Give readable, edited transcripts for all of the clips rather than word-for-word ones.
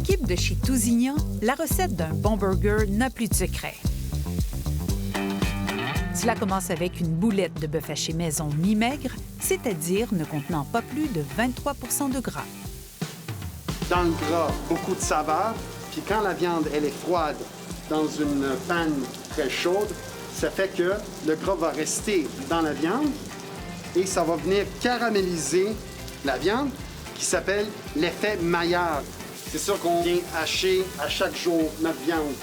l'équipe de chez Tousignan, la recette d'un bon burger n'a plus de secret. Cela commence avec une boulette de bœuf haché maison mi-maigre, c'est-à-dire ne contenant pas plus de 23 % de gras. Dans le gras, beaucoup de saveur, puis quand la viande elle est froide dans une panne très chaude, ça fait que le gras va rester dans la viande et ça va venir caraméliser la viande, qui s'appelle l'effet Maillard. C'est sûr qu'on vient hacher à chaque jour notre viande.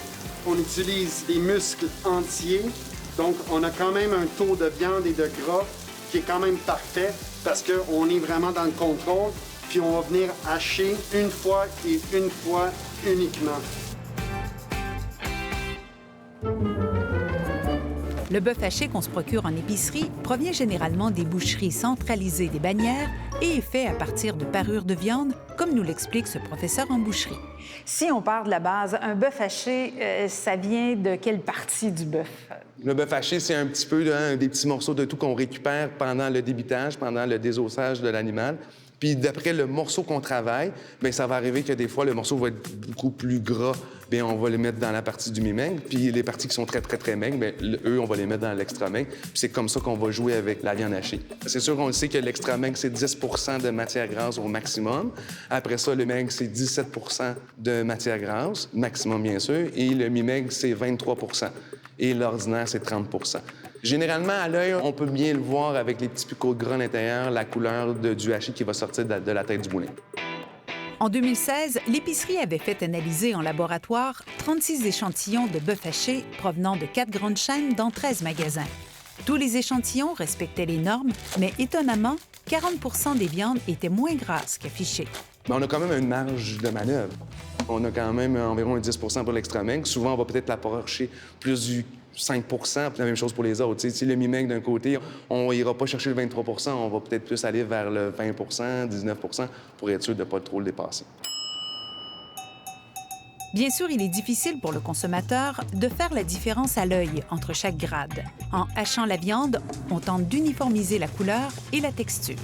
On utilise des muscles entiers, donc on a quand même un taux de viande et de gras qui est quand même parfait parce qu'on est vraiment dans le contrôle, puis on va venir hacher une fois et une fois uniquement. Le bœuf haché qu'on se procure en épicerie provient généralement des boucheries centralisées des bannières et est fait à partir de parures de viande, comme nous l'explique ce professeur en boucherie. Si on part de la base, un bœuf haché, ça vient de quelle partie du bœuf? Le bœuf haché, c'est un petit peu des petits morceaux de tout qu'on récupère pendant le débitage, pendant le désossage de l'animal. Puis d'après le morceau qu'on travaille, bien, ça va arriver que des fois, le morceau va être beaucoup plus gras. Bien, on va les mettre dans la partie du mi-maigre. Puis les parties qui sont très, très, très maigres, bien, eux, on va les mettre dans l'extra maigre. Puis c'est comme ça qu'on va jouer avec la viande hachée. C'est sûr qu'on le sait que l'extra maigre, c'est 10 % de matière grasse au maximum. Après ça, le maigre, c'est 17 % de matière grasse, maximum, bien sûr. Et le mi-maigre, c'est 23 % et l'ordinaire, c'est 30 %. Généralement, à l'œil, on peut bien le voir avec les petits picots de gras à l'intérieur, la couleur du hachis qui va sortir de la tête du boulet. En 2016, l'épicerie avait fait analyser en laboratoire 36 échantillons de bœuf haché provenant de 4 grandes chaînes dans 13 magasins. Tous les échantillons respectaient les normes, mais étonnamment, 40 % des viandes étaient moins grasses qu'affichées. Mais on a quand même une marge de manœuvre. On a quand même environ 10 % pour l'extra maigre. Souvent, on va peut-être l'approcher plus du 5 %, puis la même chose pour les autres. Si le mi-maigre d'un côté, on n'ira pas chercher le 23 %, on va peut-être plus aller vers le 20 %, 19 % pour être sûr de ne pas trop le dépasser. Bien sûr, il est difficile pour le consommateur de faire la différence à l'œil entre chaque grade. En hachant la viande, on tente d'uniformiser la couleur et la texture.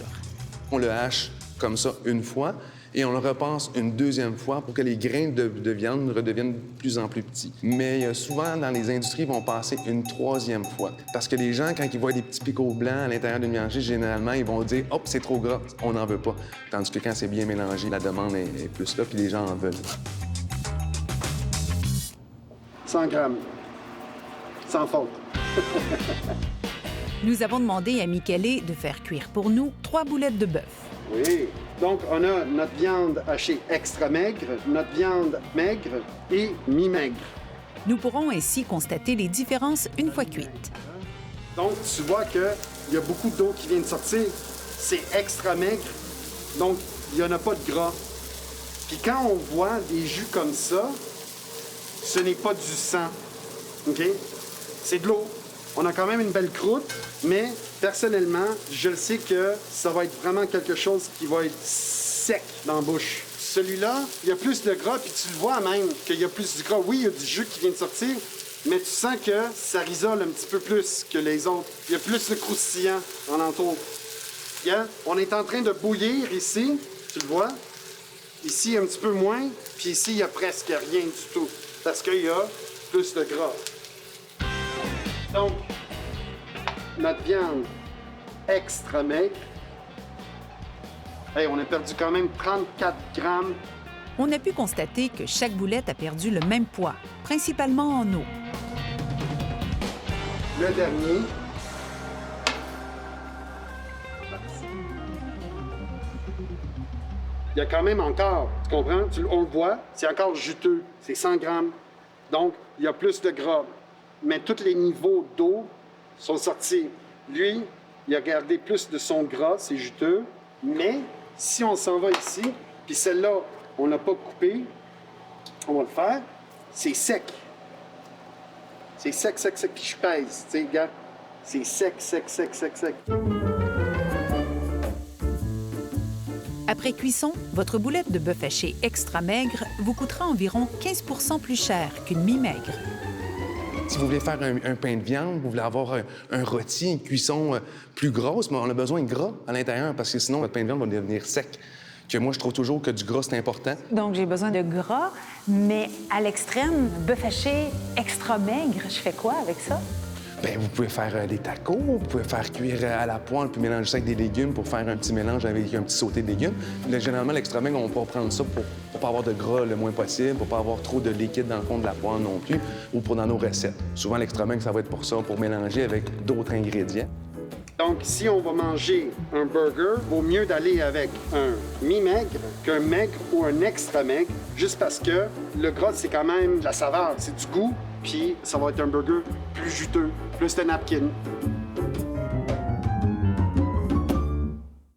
On le hache comme ça une fois, et on le repasse une deuxième fois pour que les grains de viande redeviennent de plus en plus petits. Mais souvent, dans les industries, ils vont passer une troisième fois. Parce que les gens, quand ils voient des petits picots blancs à l'intérieur d'une viande, généralement, ils vont dire « Hop, c'est trop gras, on n'en veut pas ». Tandis que quand c'est bien mélangé, la demande est plus là, puis les gens en veulent. 100 grammes. Sans faute. Nous avons demandé à Michele de faire cuire pour nous 3 boulettes de bœuf. Oui. Donc, on a notre viande hachée extra maigre, notre viande maigre et mi-maigre. Nous pourrons ainsi constater les différences une fois cuites. Donc, tu vois qu'il y a beaucoup d'eau qui vient de sortir. C'est extra maigre, donc il n'y en a pas de gras. Puis quand on voit des jus comme ça, ce n'est pas du sang, OK? C'est de l'eau. On a quand même une belle croûte, mais personnellement, je le sais que ça va être vraiment quelque chose qui va être sec dans la bouche. Celui-là, il y a plus de gras, puis tu le vois même qu'il y a plus de gras. Oui, il y a du jus qui vient de sortir, mais tu sens que ça risole un petit peu plus que les autres. Il y a plus de croustillant en entour. Yeah? On est en train de bouillir ici, tu le vois. Ici, un petit peu moins, puis ici, il y a presque rien du tout, parce qu'il y a plus de gras. Donc, notre viande extra maigre, hey, on a perdu quand même 34 grammes. On a pu constater que chaque boulette a perdu le même poids, principalement en eau. Le dernier. Il y a quand même encore, tu comprends? On le voit, c'est encore juteux, c'est 100 grammes. Donc, il y a plus de gras. Mais tous les niveaux d'eau sont sortis. Lui, il a gardé plus de son gras, c'est juteux. Mais si on s'en va ici, puis celle-là, on l'a pas coupée, on va le faire, c'est sec. C'est sec, sec, sec, puis je pèse, tu sais, regarde. C'est sec, sec, sec, sec, sec. Après cuisson, votre boulette de bœuf haché extra maigre vous coûtera environ 15 % plus cher qu'une mi-maigre. Si vous voulez faire un pain de viande, vous voulez avoir un rôti, une cuisson plus grosse, mais on a besoin de gras à l'intérieur parce que sinon, votre pain de viande va devenir sec. que moi, je trouve toujours que du gras, c'est important. Donc, j'ai besoin de gras, mais à l'extrême, bœuf haché extra maigre, je fais quoi avec ça? Bien, vous pouvez faire des tacos, vous pouvez faire cuire à la poêle puis mélanger ça avec des légumes pour faire un petit mélange avec un petit sauté de légumes. Là, généralement, l'extra maigre, on peut prendre ça pour pas avoir de gras le moins possible, pour pas avoir trop de liquide dans le fond de la poêle non plus, ou pour dans nos recettes. Souvent, l'extra maigre, ça va être pour ça, pour mélanger avec d'autres ingrédients. Donc, si on va manger un burger, vaut mieux d'aller avec un mi-maigre qu'un maigre ou un extra maigre, juste parce que le gras, c'est quand même de la saveur, c'est du goût, puis ça va être un burger plus juteux, plus de napkin.